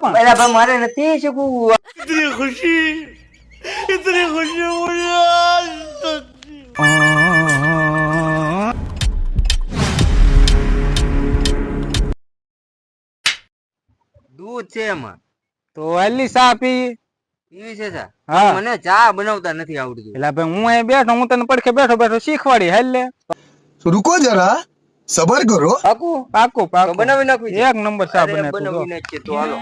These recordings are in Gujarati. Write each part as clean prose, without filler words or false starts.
પેલા ભાઈ મારે નથી શીખવું. इतनी खुशी मुझे आज तक દૂધ છે એમાં તો આલી ચા પી. પીવી છે ચા? હા. મને ચા બનાવતા નથી આવડતું. એટલે ભાઈ હું અહીં બેઠો, હું તને પડખે બેઠો બેઠો શીખવાડી. હાલ લે. रुको जरा सबर करो. પાકું? પાકું તો પાકું. બનાવી નાખવી છે? એક નંબર ચા અરે બનાવી બનાવી નાખીએ તો હાલો.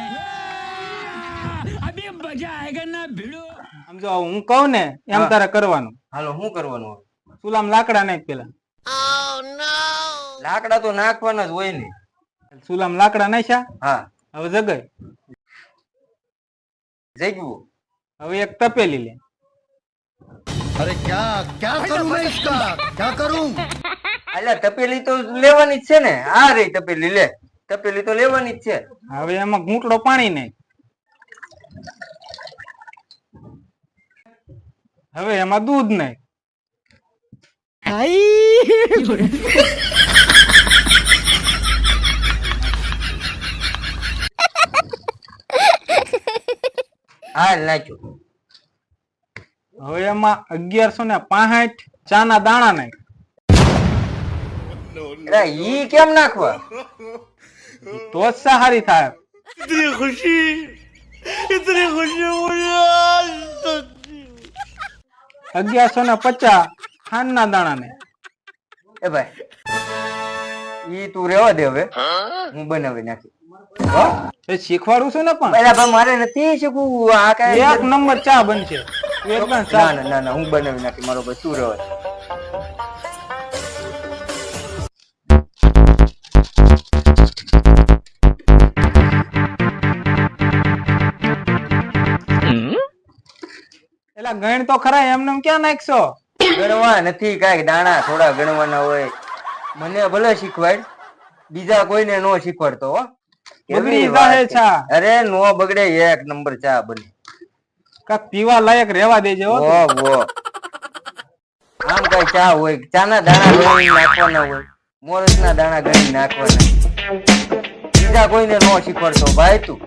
આમ જો હું કહું ને એમ હા. તારે કરવાનું. હાલો શું કરવાનું હવે? ચૂલામ લાકડા નાખ પેલા. લાકડા તો નાખવાના જ હોય ને. ચૂલામ લાકડા નાખ્યા. હા હવે જગાય. જગ્યું. હવે એક તપેલી લે. अरे क्या क्या करूं मैं इसका क्या करूं. અલ્યા તપેલી તો લેવાની જ છે ને. આ રે તપેલી લે. તપેલી તો લેવાની જ છે. હવે એમાં ઘૂંટડો પાણી નાખ. હવે એમાં દૂધ નાખ. હા નાખ્યું. હવે એમાં 1165 ચાના દાણા નાખ. અરે ઈ કેમ નાખવા? તો જ સારી થાય. इतनी खुशी मुझे आज तक 1150 ખાંડના દાણા ને. એ ભાઈ ઈ તું રેવા દે, હવે હું બનાવી નાખી. એ શીખવાડું છું ને પણ. પેલા ભાઈ મારે નથી શીખવું. આ કઈ એક નંબર ચા બનશે. તું એકદમ ના ચા. ના ના હું બનાવી નાખી. મારો ભાઈ તું રેવા દે. એલા ગણ તો ખરા, એમને એમ ક્યાં નાખશો? ગણવા નથી, કાંઈક દાણા થોડા ગણવાના હોય. મને ભલે શીખવાડ, બીજા કોઈને નો શીખવાડતો હો. બગડી એવી વાત જાહે છે. ચા. અરે નો બગડે, એક નંબર ચા બને. કાક પીવા લાયક રહેવા દેજે હો. વો વો આમ કઈ ચા હોય? ચાના દાણા ગણી નાખવાના હોય, મોરસના દાણા ગણી નાખવાના. બીજા કોઈને નો શીખવાડતો ભાઈ તું.